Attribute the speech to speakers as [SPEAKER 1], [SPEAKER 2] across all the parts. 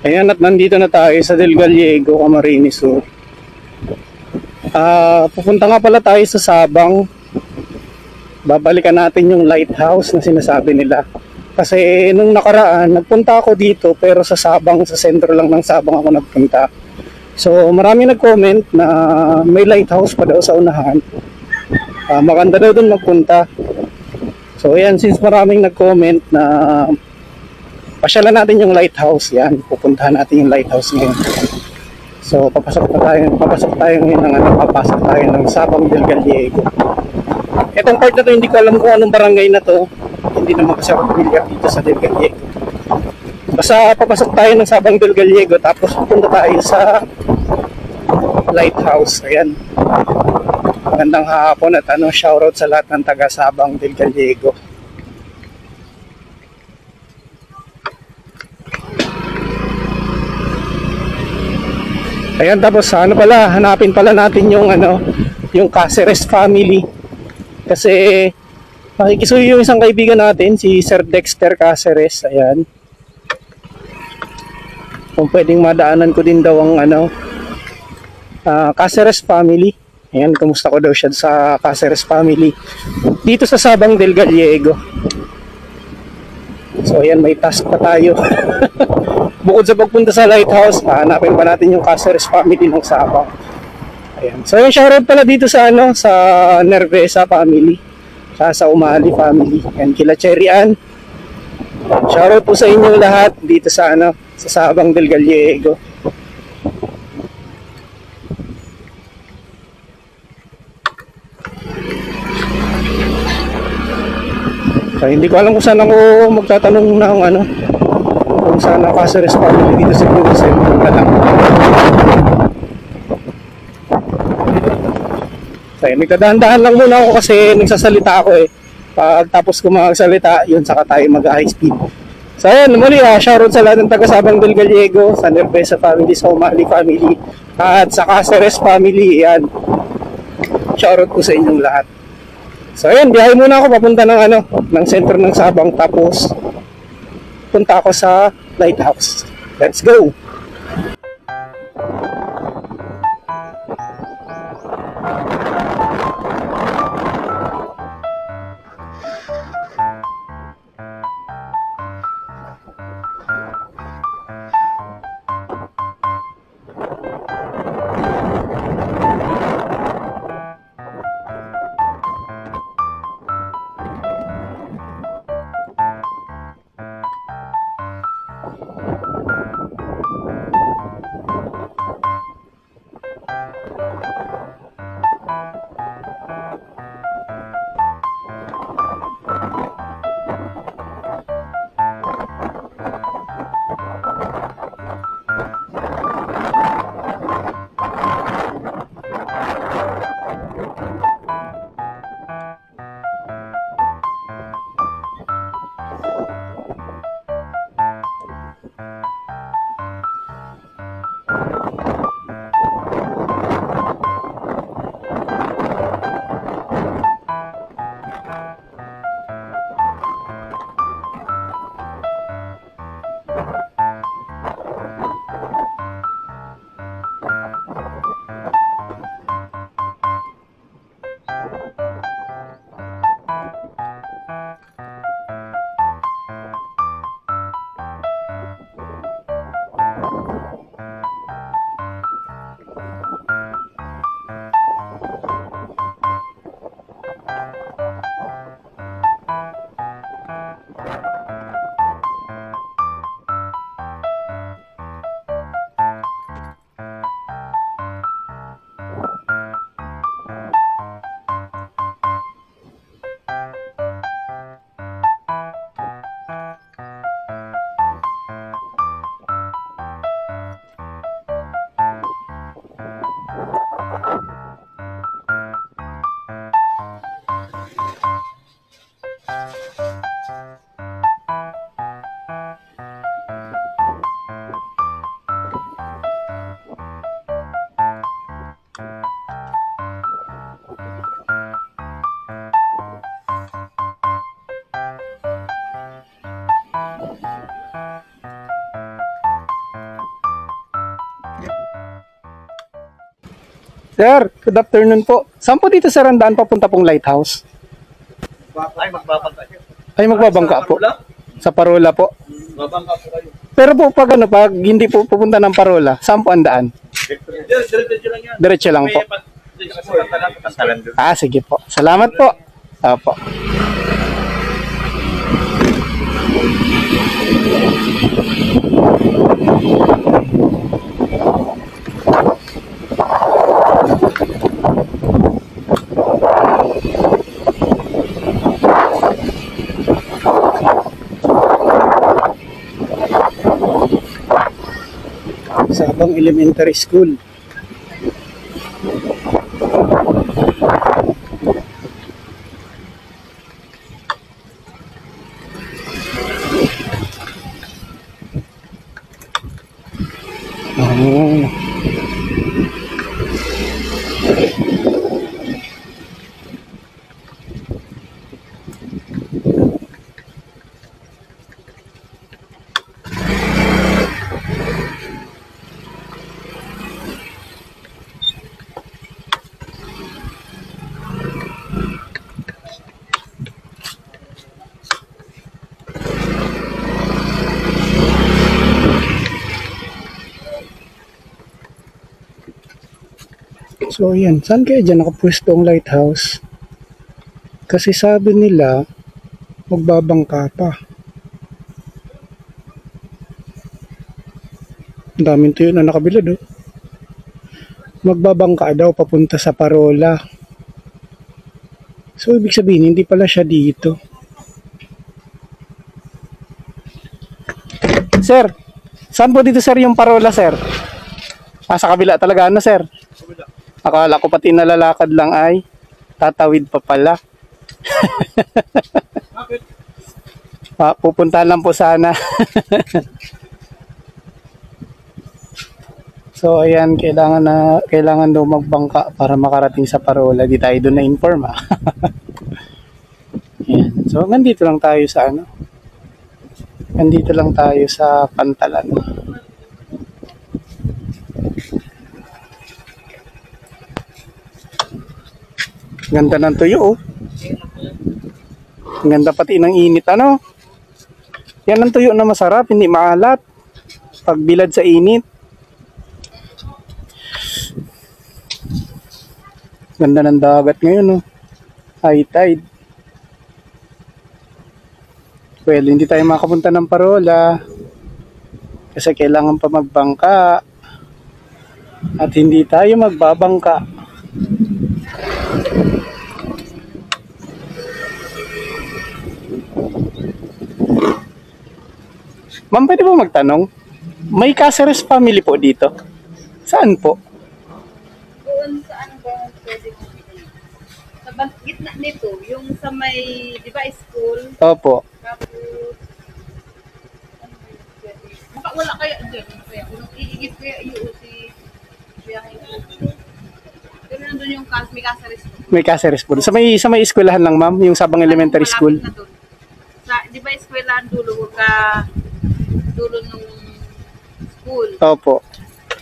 [SPEAKER 1] Ayan, at nandito na tayo sa Del Gallego, Camarines Sur. Pupunta nga pala tayo sa Sabang. Babalikan natin yung lighthouse na sinasabi nila. Kasi nung nakaraan, nagpunta ako dito pero sa Sabang, sa sentro lang ng Sabang ako nagpunta. So marami nag-comment na may lighthouse pa daw sa unahan. Maganda daw doon magpunta. So ayan, since maraming nag-comment na pasyalan natin yung lighthouse, yan, pupuntahan natin yung lighthouse ngayon. So papasok tayo ngayon papasok tayo ng Sabang del Gallego. Itong part na to, hindi ko alam kung anong barangay na to. Hindi naman kasi ako familiar dito sa Del Gallego. Basta papasok tayo ng Sabang del Gallego, tapos pupunta tayo sa lighthouse. Ayan. Magandang hapon at shoutout sa lahat ng taga Sabang del Gallego. Ayan, tapos hanapin pala natin yung yung Caceres family. Kasi makikisuyo yung isang kaibigan natin, si Sir Dexter Caceres. Ayan. Kung pwedeng madaanan ko din daw ang Caceres family. Ayan, kumusta ko daw siya sa Caceres family dito sa Sabang del Gallego. So ayan, may task pa tayo. Bukod sa pagpunta sa lighthouse, hanapin pa natin yung Caceres family ng Sabang. Ayan. So yung shoutout pala dito sa sa Nervesa family, sa Umali family, and kila Cherry Ann. Shoutout po sa inyo lahat dito sa sa Sabang del Gallego. So hindi ko alam kung saan ako magtatanong ng kung saan ang Caceres family dito sa Pusen. So nagdadahan-dahan lang muna ako kasi nagsasalita ako eh. Pagtapos ko magsalita, yun saka tayo mag-high speed. So ayan, muli shoutout sa lahat ng taga Sabang del Gallego, sa Nervesa family, sa Umali family, at sa Caceres family. Yan, shoutout po sa inyong lahat. So ayan, biyahe muna ako papunta ng ng sentro ng Sabang, tapos punta ako sa lighthouse. Let's go! Sir, good afternoon po. Saan po dito sa Randaan papunta pong lighthouse?
[SPEAKER 2] Ay, magbabangka siya.
[SPEAKER 1] Ay, magbabangka po. Sa Parola po.
[SPEAKER 2] Magbabangka po kayo.
[SPEAKER 1] Pero po pag ano, pag hindi po pupunta ng Parola, saan po ang daan?
[SPEAKER 2] Diretso lang yan.
[SPEAKER 1] Diretso lang po. Ah, sige po. Salamat po. Opo. Sabang Elementary School. Oh. So ayan, saan kaya dyan nakapwesto ang lighthouse? Kasi sabi nila, magbabangka pa. Ang daming tuyo na nakabilad oh. Magbabangka daw papunta sa Parola. So ibig sabihin, hindi pala siya dito. Sir, saan po dito sir yung Parola sir? Ah, sa kabila talaga ano sir? Akala ko pati nalalakad lang ay tatawid pa pala. Ah, pupuntahan lang po sana. So ayan, kailangan daw magbangka para makarating sa Parola. Di tayo doon na-inform ah. Ayan. So nandito lang tayo sa ano. Nandito lang tayo sa Pantalan. Ganda ng tuyo oh. Ganda pati ng init ano. Yan ang tuyo na masarap, hindi maalat. Pagbilad sa init. Ganda ng dagat ngayon oh. High tide. Well, hindi tayo makapunta ng Parola. Kasi kailangan pa magbangka. At hindi tayo magbabangka. Ma'am, pwede po magtanong? May Caceres family po dito? Saan po?
[SPEAKER 3] Doon sa ano ba pwede mo bilhin? Sa gitna nito, yung sa may, di ba, school?
[SPEAKER 1] Opo.
[SPEAKER 3] Tapos, ano ba yung pwede? Wala kaya dyan. Kaya kung iigit kaya yung si biyahe ko. Pero nandun yung may Caceres.
[SPEAKER 1] May Caceres po. Sa may eskwelahan lang ma'am, yung Sabang Elementary School.
[SPEAKER 3] Malapit na doon. Sa, di ba, eskwelahan dulo ka dulo nung school.
[SPEAKER 1] Opo.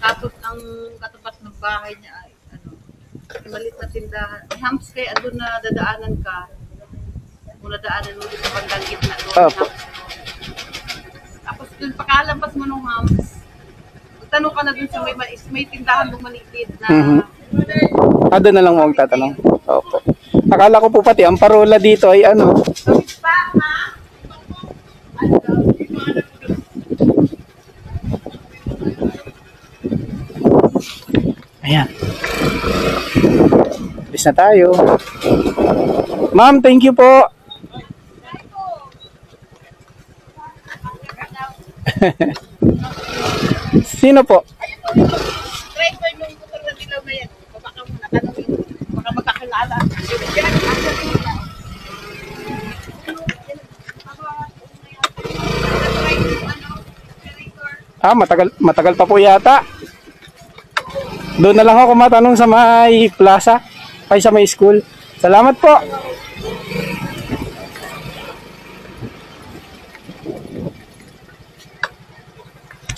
[SPEAKER 3] Tapos ang katapat ng bahay niya ay ano, may maliit na tindahan. May hams kaya doon na dadaanan ka. Mula daanan mo dito hanggang gitna doon.
[SPEAKER 1] Opo.
[SPEAKER 3] Tapos doon pakalampas mo ng hams. Magtanong ka na doon sa may tindahan doon maliit na.
[SPEAKER 1] Doon na lang mo magtatanong. Opo. Akala ko po pati ang Parola dito ay ano.
[SPEAKER 3] Kapit pa, ha? Ano daw?
[SPEAKER 1] Ayan. Alis na tayo. Ma'am, thank you po. Sino po?
[SPEAKER 3] Try ko yung motor na dilaw na yan. Baka ka muna, tanongin. Baka magkakilala.
[SPEAKER 1] Ah, matagal pa po yata. Doon na lang ako matanong sa may plaza, ay sa may school. Salamat po.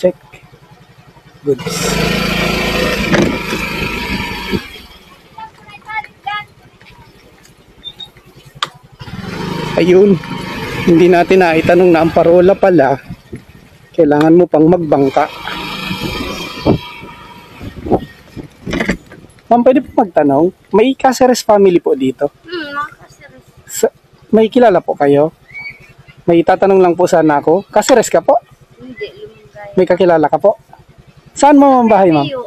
[SPEAKER 1] Check. Goods. Ayun, hindi natin naitanong na ang parola pala, kailangan mo pang magbangka. Ma'am, pwede po magtanong, may Caceres family po dito?
[SPEAKER 3] Mga Caceres.
[SPEAKER 1] May kilala po kayo? May tatanong lang po sana ako. Caceres ka po?
[SPEAKER 3] Hindi, Lumigay.
[SPEAKER 1] May kakilala ka po? Saan mo ang bahay, ma'am?
[SPEAKER 3] Yung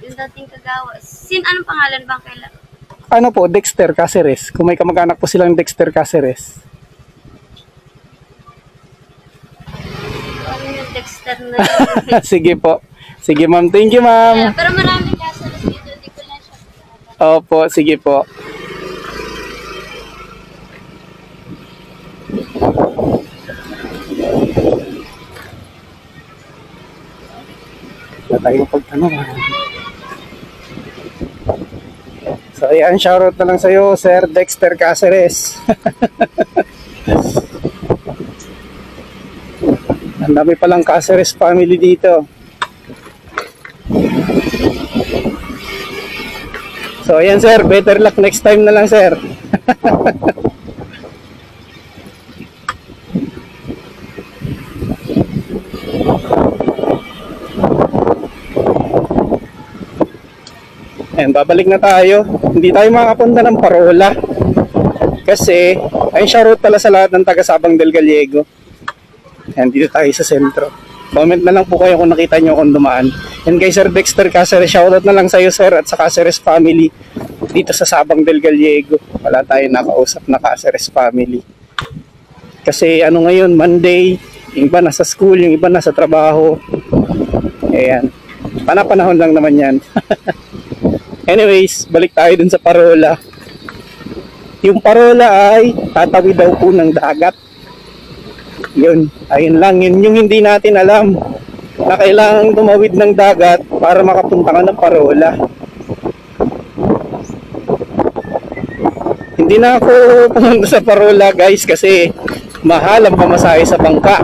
[SPEAKER 3] dating kagawa. Anong pangalan bang kailan?
[SPEAKER 1] Ano po, Dexter Caceres. Kung may kamag-anak po silang Dexter Caceres.
[SPEAKER 3] Ano yung Dexter na yun?
[SPEAKER 1] Sige po. Sige, ma'am. Thank you, ma'am.
[SPEAKER 3] Pero maraming Caceres dito. Hindi ko lang siya.
[SPEAKER 1] Opo, sige po. Na tayo pagtanong. So ayan, shoutout na lang sa'yo, Sir Dexter Caceres. Ang dami palang Caceres family dito. So ayan sir, better luck next time na lang sir. Ayan, babalik na tayo. Hindi tayo makakapunta ng Parola. Kasi, ayun, shoutout pala sa lahat ng taga Sabang del Gallego. Ayan, dito tayo sa sentro. Comment na lang po kayo kung nakita nyo kung dumaan. And kay Sir Dexter Caceres, shoutout na lang sa'yo sir at sa Caceres family dito sa Sabang del Gallego. Wala tayo nakausap na Caceres family. Kasi ano ngayon, Monday, yung iba nasa school, yung iba nasa trabaho. Ayan, panahon lang naman yan. Anyways, balik tayo dun sa Parola. Yung Parola ay tatawid daw po ng dagat. Yun, ayun lang, yun yung hindi natin alam na kailangan tumawid ng dagat para makapunta ka ng Parola. Hindi na ako pumunta sa Parola guys kasi mahal ang pamasahe sa bangka.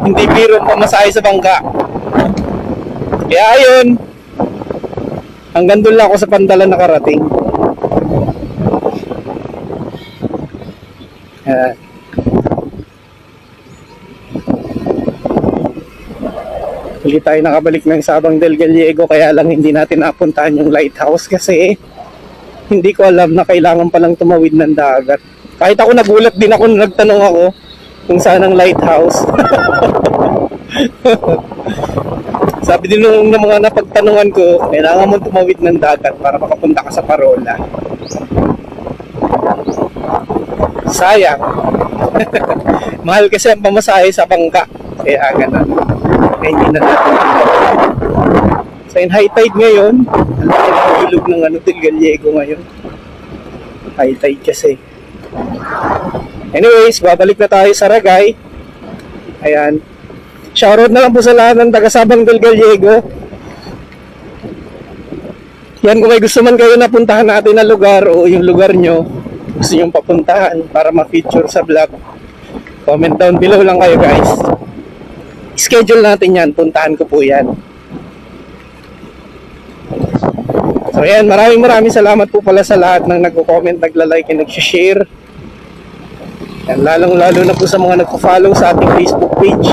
[SPEAKER 1] Hindi biro ang pamasahe sa bangka. Kaya ayun, hanggang doon lang ako sa Pandalan nakarating. Hindi tayo nakabalik ng Sabang del Gallego, kaya lang hindi natin napuntahan yung lighthouse kasi hindi ko alam na kailangan palang tumawid ng dagat. Kahit ako nagulat din ako nung nagtanong ako kung saan ang lighthouse. Sabi din nung mga napagtanungan ko, kailangan mo tumawid ng dagat para makapunta ka sa Parola. Sayang. Mahal kasi ang pamasahe sa bangka. Kaya ganun. Kaya hindi na natin. So in high tide ngayon, ang ilog ng Del Gallego ngayon. High tide kasi. Anyways, babalik na tayo sa Ragay. Ayan. Shoutout na lang po sa lahat ng taga Sabang del Gallego. Yan, kung may gusto man kayo na puntahan natin na lugar o yung lugar nyo gusto nyo papuntahan para ma-feature sa vlog, comment down below lang kayo guys. Schedule natin yan, puntahan ko po yan. So yan, maraming salamat po pala sa lahat ng nagko-comment, nagla-like and nag-share. Yan, lalong-lalo na po sa mga nagpo-follow sa ating Facebook page.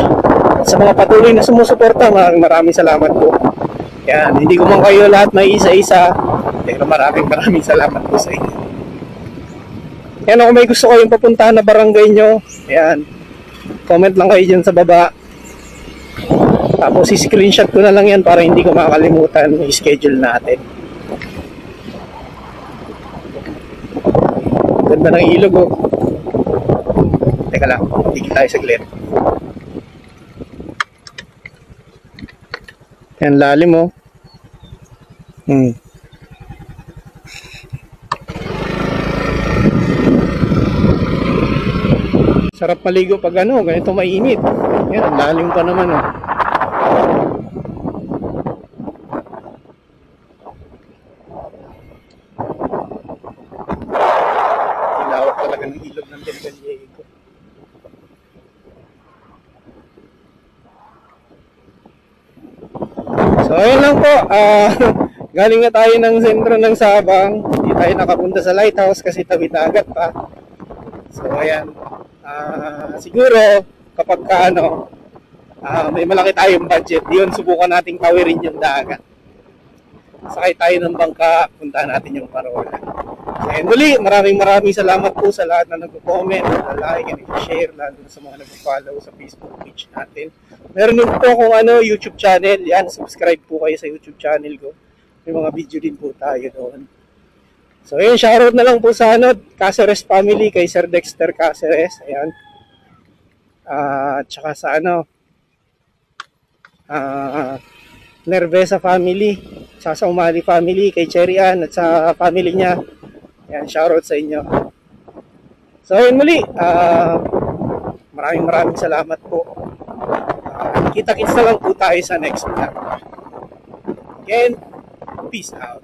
[SPEAKER 1] Sa mga patuloy na sumusuporta, maraming salamat po. Yan, hindi ko man kayo lahat may isa-isa, pero maraming salamat po sa inyo. Yan, kung may gusto kayong papuntahan na barangay nyo, yan, comment lang kayo dyan sa baba. Tapos i-screenshot ko na lang yan para hindi ko makakalimutan yung schedule natin. Ganda ng ilog oh. Teka lang, tigil tayo saglit. Yan, lalim oh. Sarap maligo pag ano, ganito mainit. Yan, lalim pa naman oh. Ilawak talaga ng ilog ng Del Gallego. So ayun lang po, galing na tayo ng sentro ng Sabang. Hindi tayo nakapunta sa lighthouse kasi tawid na agad pa. So ayan, siguro kapag ka, may malaki tayong budget, yun subukan nating tawirin yung dagat. Sakay tayo ng bangka, punta natin yung Parola. So ayan, muli, maraming salamat po sa lahat na nag-comment, na-like, and share, lalo na sa mga nag-follow sa Facebook page natin. Meron din po akong YouTube channel, yan, subscribe po kayo sa YouTube channel ko. May mga video din po tayo doon. So ayun, shoutout na lang po sa Caceres family, kay Sir Dexter Caceres, ayan. At saka sa Nervesa family, sa Umali family, kay Cherry Ann at sa family niya. Ayan, shoutout sa inyo. So ayun muli, maraming salamat po. Kita-kits na lang po tayo sa next vlog. Again, peace out.